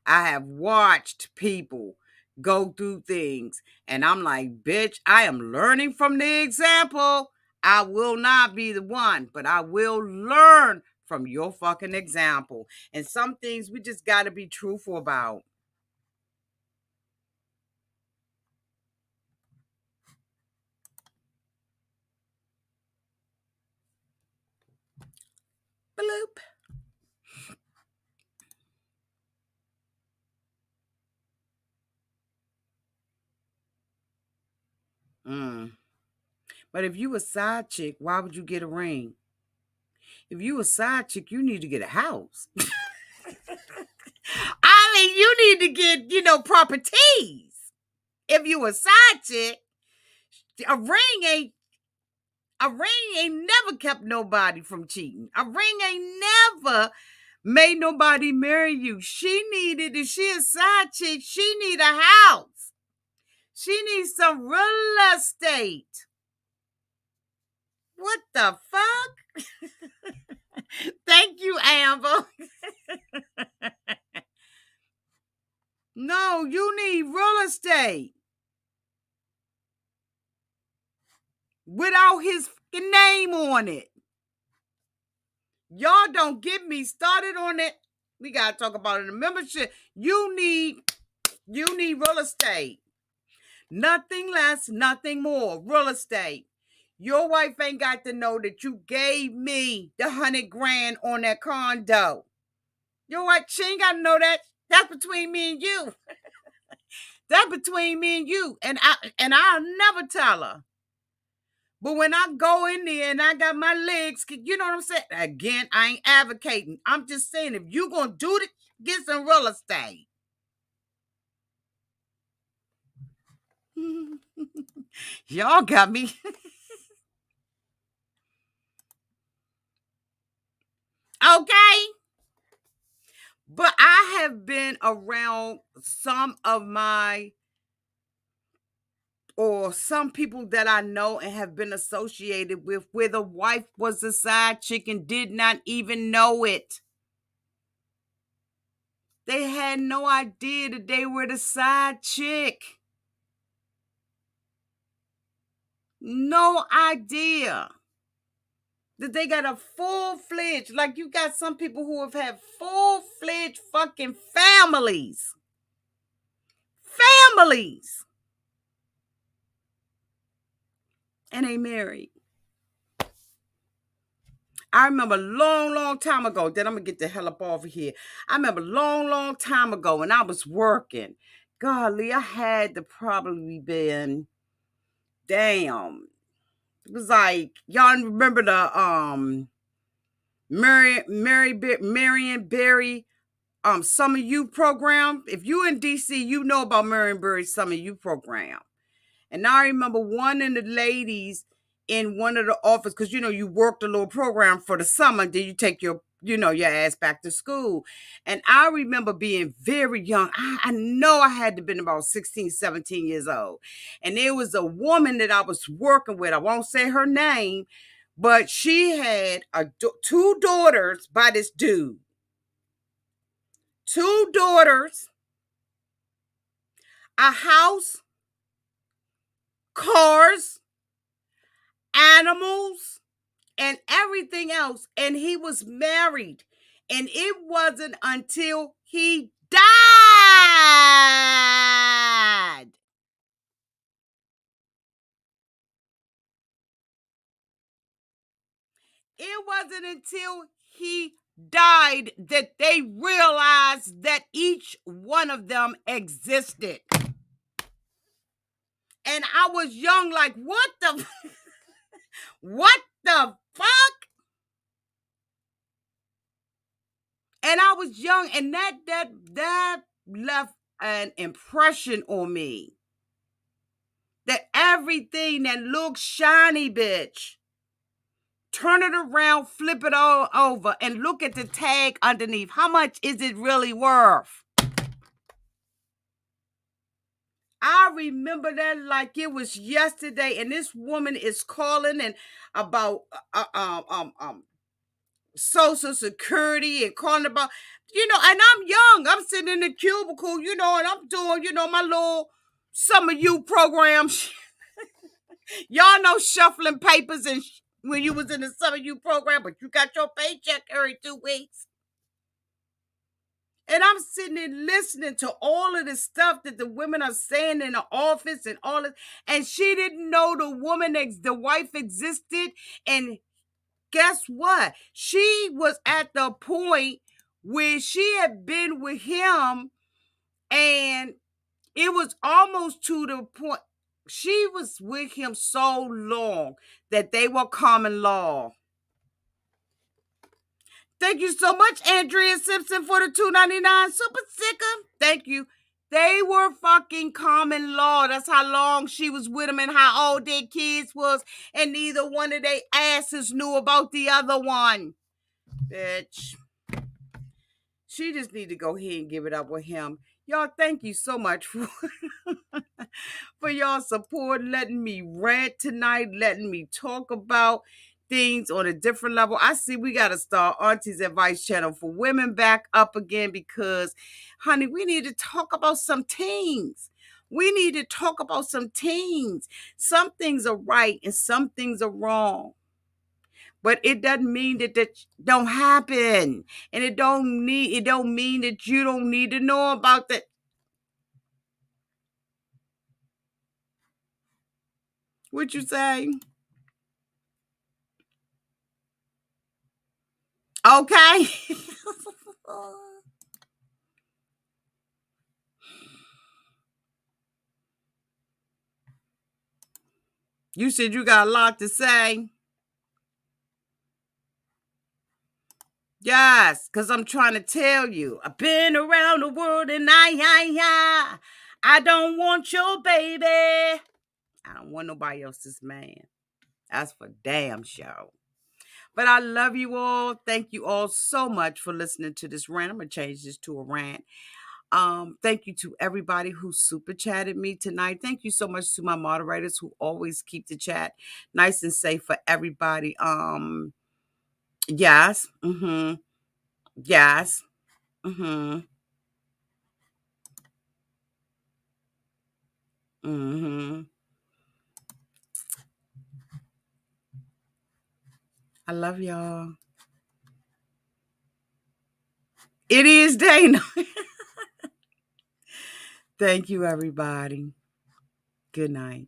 I have watched people go through things, and I'm like, bitch, I am learning from the example. I will not be the one, but I will learn from your fucking example. And some things we just got to be truthful about. Bloop. But if you a side chick, why would you get a ring? If you a side chick, you need to get a house. I mean, you need to get, properties. If you a side chick, a ring ain't never kept nobody from cheating. A ring ain't never made nobody marry you. If she a side chick, she need a house. She needs some real estate. What the fuck? Thank you, Amber. No, you need real estate. Without his name on it. Y'all don't get me started on it. We gotta talk about it in the membership. You need real estate. Nothing less, nothing more. Real estate. Your wife ain't got to know that you gave me the $100,000 on that condo. Your wife, she ain't got to know that. That's between me and you. That's between me and you. And I'll never tell her. But when I go in there and I got my legs, you know what I'm saying? Again, I ain't advocating. I'm just saying, if you going to do it, get some real estate. Y'all got me. Okay. But I have been around some people that I know and have been associated with where the wife was a side chick and did not even know it. They had no idea that they were the side chick. No idea that they got a full-fledged, like you got some people who have had full-fledged fucking families. Families. And they married. I remember a long, long time ago, then I'm going to get the hell up off of here. I remember a long, long time ago when I was working. Golly, I had to probably been, damn. It was like, y'all remember the Marion Berry Summer Youth Program? If you in DC, you know about Marion Berry Summer Youth Program. And I remember one of the ladies in one of the offices, because you worked a little program for the summer, then you take your ass back to school. And I remember being very young. I know I had to been about 16, 17 years old. And there was a woman that I was working with. I won't say her name, but she had two daughters by this dude. Two daughters, a house, cars, animals, and everything else. And he was married. And it wasn't until he died. It wasn't until he died that they realized that each one of them existed. And I was young, like, what the fuck? And I was young, and that left an impression on me. That everything that looks shiny, bitch, turn it around, flip it all over, and look at the tag underneath. How much is it really worth? I remember that like it was yesterday, and this woman is calling and about Social Security and calling about, and I'm young. I'm sitting in the cubicle, and I'm doing, my little summer youth program. Y'all know shuffling papers and when you was in the summer youth program, but you got your paycheck every 2 weeks. And I'm sitting there listening to all of the stuff that the women are saying in the office and all of, and she didn't know the wife existed. And guess what? She was at the point where she had been with him, and it was almost to the point she was with him so long that they were common law. Thank you so much, Andrea Simpson, for the $2.99 super sticker. Thank you. They were fucking common law. That's how long she was with him and how old their kids was. And neither one of their asses knew about the other one. Bitch. She just need to go ahead and give it up with him. Y'all, thank you so much for y'all support, letting me rant tonight, letting me talk about things on a different level. I see we got to start Auntie's Advice channel for women back up again because, honey, we need to talk about some things. We need to talk about some things. Some things are right and some things are wrong. But it doesn't mean that don't happen. And it don't mean that you don't need to know about that. What you say? Okay. You said you got a lot to say. Yes, because I'm trying to tell you. I've been around the world and I don't want your baby. I don't want nobody else's man. That's for damn sure. But I love you all. Thank you all so much for listening to this rant. I'm going to change this to a rant. Thank you to everybody who super chatted me tonight. Thank you so much to my moderators who always keep the chat nice and safe for everybody. Yes. Yes. I love y'all. It is Dana. Thank you, everybody. Good night.